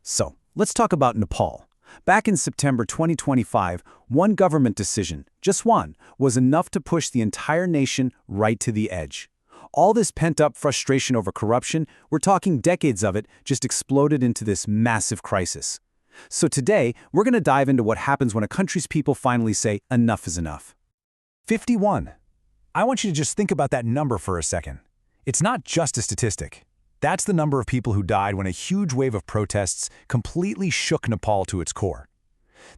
So, let's talk about Nepal. Back in September 2025, one government decision, just one, was enough to push the entire nation right to the edge. All this pent-up frustration over corruption, we're talking decades of it, just exploded into this massive crisis. So today, we're going to dive into what happens when a country's people finally say, enough is enough. 51. I want you to just think about that number for a second. It's not just a statistic. That's the number of people who died when a huge wave of protests completely shook Nepal to its core.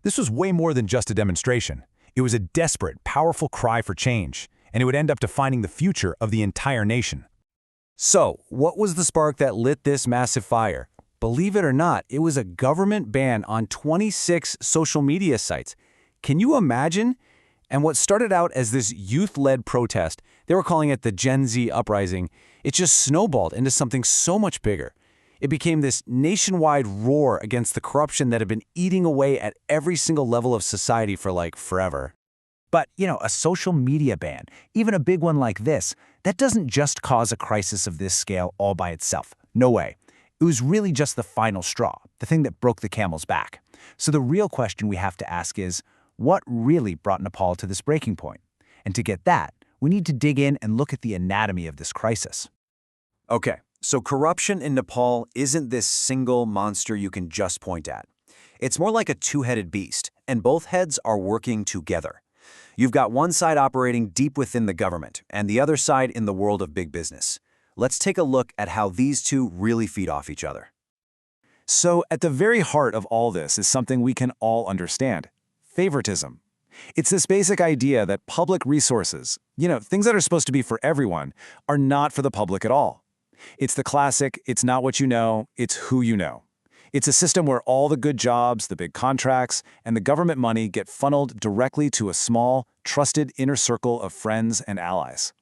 This was way more than just a demonstration. It was a desperate, powerful cry for change, and it would end up defining the future of the entire nation. So, what was the spark that lit this massive fire? Believe it or not, it was a government ban on 26 social media sites. Can you imagine? And what started out as this youth-led protest, they were calling it the Gen Z uprising, it just snowballed into something so much bigger. It became this nationwide roar against the corruption that had been eating away at every single level of society for like forever. But, a social media ban, even a big one like this, that doesn't just cause a crisis of this scale all by itself. No way. It was really just the final straw, the thing that broke the camel's back. So the real question we have to ask is, what really brought Nepal to this breaking point? And to get that, we need to dig in and look at the anatomy of this crisis. Okay, so corruption in Nepal isn't this single monster you can just point at. It's more like a two-headed beast, and both heads are working together. You've got one side operating deep within the government, and the other side in the world of big business. Let's take a look at how these two really feed off each other. So at the very heart of all this is something we can all understand: favoritism. It's this basic idea that public resources, things that are supposed to be for everyone, are not for the public at all. It's the classic, it's not what you know, it's who you know. It's a system where all the good jobs, the big contracts, and the government money get funneled directly to a small, trusted inner circle of friends and allies.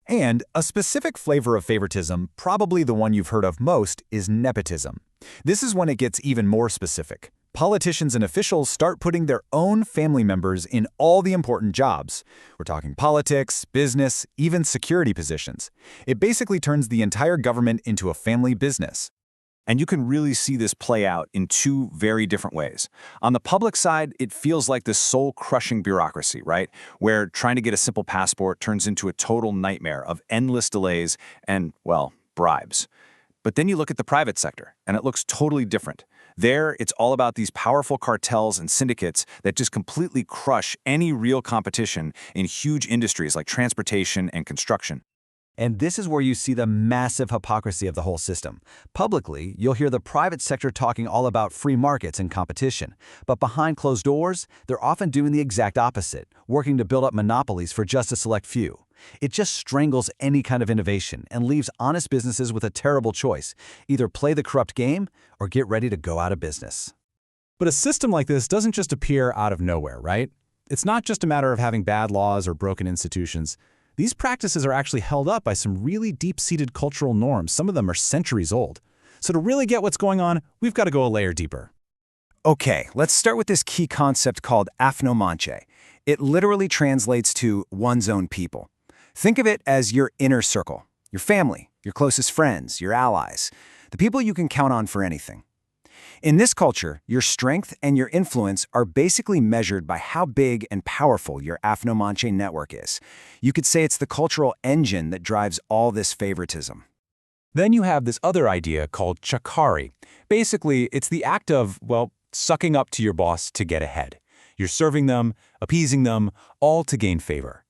And a specific flavor of favoritism, probably the one you've heard of most, is nepotism. This is when it gets even more specific. Politicians and officials start putting their own family members in all the important jobs. We're talking politics, business, even security positions. It basically turns the entire government into a family business. And you can really see this play out in two very different ways. On the public side, it feels like this soul-crushing bureaucracy, right? Where trying to get a simple passport turns into a total nightmare of endless delays and, well, bribes. But then you look at the private sector, and it looks totally different. There, it's all about these powerful cartels and syndicates that just completely crush any real competition in huge industries like transportation and construction. And this is where you see the massive hypocrisy of the whole system. Publicly, you'll hear the private sector talking all about free markets and competition. But behind closed doors, they're often doing the exact opposite, working to build up monopolies for just a select few. It just strangles any kind of innovation and leaves honest businesses with a terrible choice: either play the corrupt game or get ready to go out of business. But a system like this doesn't just appear out of nowhere, right? It's not just a matter of having bad laws or broken institutions. These practices are actually held up by some really deep-seated cultural norms. Some of them are centuries old. So to really get what's going on, we've got to go a layer deeper. Okay, let's start with this key concept called afno-manche. It literally translates to one's own people. Think of it as your inner circle, your family, your closest friends, your allies, the people you can count on for anything. In this culture, your strength and your influence are basically measured by how big and powerful your afno-manche network is. You could say it's the cultural engine that drives all this favoritism. Then you have this other idea called chakari. Basically, it's the act of, sucking up to your boss to get ahead. You're serving them, appeasing them, all to gain favor.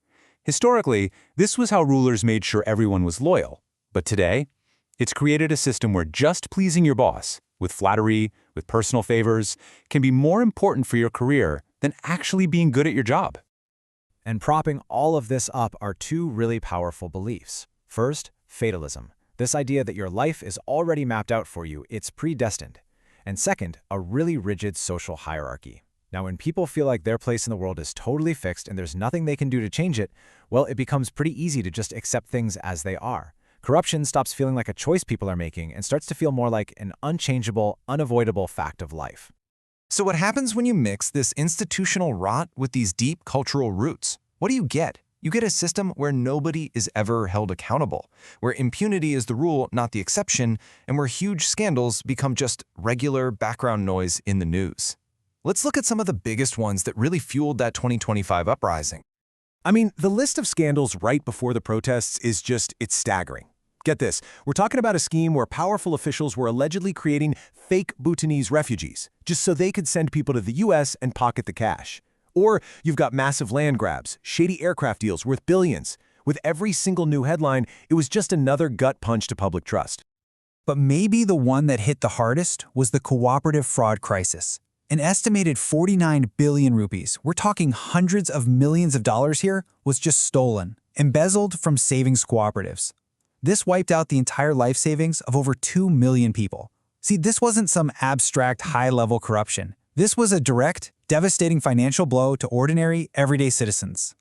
Historically, this was how rulers made sure everyone was loyal. But today, it's created a system where just pleasing your boss, with flattery, with personal favors, can be more important for your career than actually being good at your job. And propping all of this up are two really powerful beliefs. First, fatalism. This idea that your life is already mapped out for you, it's predestined. And second, a really rigid social hierarchy. Now, when people feel like their place in the world is totally fixed and there's nothing they can do to change it, well, it becomes pretty easy to just accept things as they are. Corruption stops feeling like a choice people are making and starts to feel more like an unchangeable, unavoidable fact of life. So what happens when you mix this institutional rot with these deep cultural roots? What do you get? You get a system where nobody is ever held accountable, where impunity is the rule, not the exception, and where huge scandals become just regular background noise in the news. Let's look at some of the biggest ones that really fueled that 2025 uprising. I mean, the list of scandals right before the protests it's staggering. Get this, we're talking about a scheme where powerful officials were allegedly creating fake Bhutanese refugees, just so they could send people to the US and pocket the cash. Or you've got massive land grabs, shady aircraft deals worth billions. With every single new headline, it was just another gut punch to public trust. But maybe the one that hit the hardest was the cooperative fraud crisis. An estimated 49 billion rupees, we're talking hundreds of millions of dollars here, was just stolen, embezzled from savings cooperatives. This wiped out the entire life savings of over 2 million people. See, this wasn't some abstract high-level corruption. This was a direct, devastating financial blow to ordinary, everyday citizens.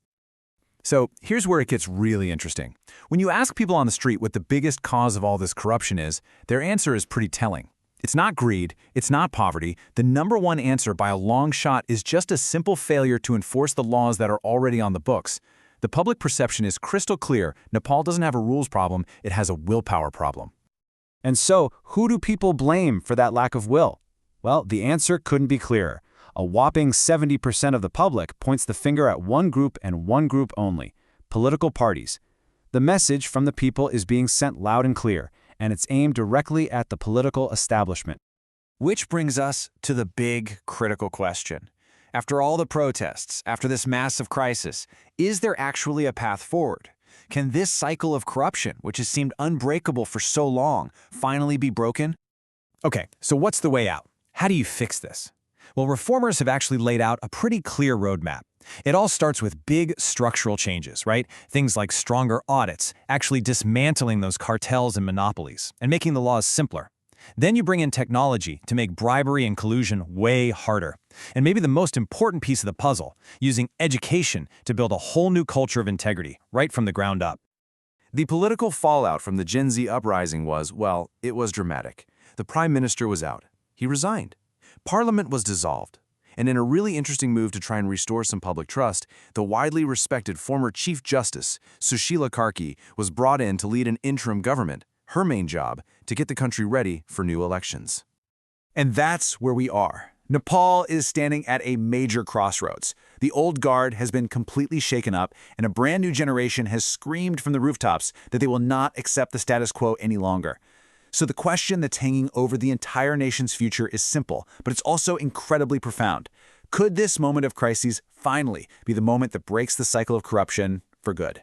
So here's where it gets really interesting. When you ask people on the street what the biggest cause of all this corruption is, their answer is pretty telling. It's not greed, it's not poverty. The number one answer by a long shot is just a simple failure to enforce the laws that are already on the books. The public perception is crystal clear. Nepal doesn't have a rules problem, it has a willpower problem. And so, who do people blame for that lack of will? Well, the answer couldn't be clearer. A whopping 70% of the public points the finger at one group and one group only: political parties. The message from the people is being sent loud and clear, and it's aimed directly at the political establishment. Which brings us to the big, critical question. After all the protests, after this massive crisis, is there actually a path forward? Can this cycle of corruption, which has seemed unbreakable for so long, finally be broken? Okay, so what's the way out? How do you fix this? Well, reformers have actually laid out a pretty clear roadmap. It all starts with big structural changes, right? Things like stronger audits, actually dismantling those cartels and monopolies, and making the laws simpler. Then you bring in technology to make bribery and collusion way harder. And maybe the most important piece of the puzzle, using education to build a whole new culture of integrity, right from the ground up. The political fallout from the Gen Z uprising was, well, it was dramatic. The Prime Minister was out. He resigned. Parliament was dissolved. And in a really interesting move to try and restore some public trust, the widely respected former Chief Justice, Sushila Karki, was brought in to lead an interim government, her main job, to get the country ready for new elections. And that's where we are. Nepal is standing at a major crossroads. The old guard has been completely shaken up, and a brand new generation has screamed from the rooftops that they will not accept the status quo any longer. So the question that's hanging over the entire nation's future is simple, but it's also incredibly profound. Could this moment of crisis finally be the moment that breaks the cycle of corruption for good?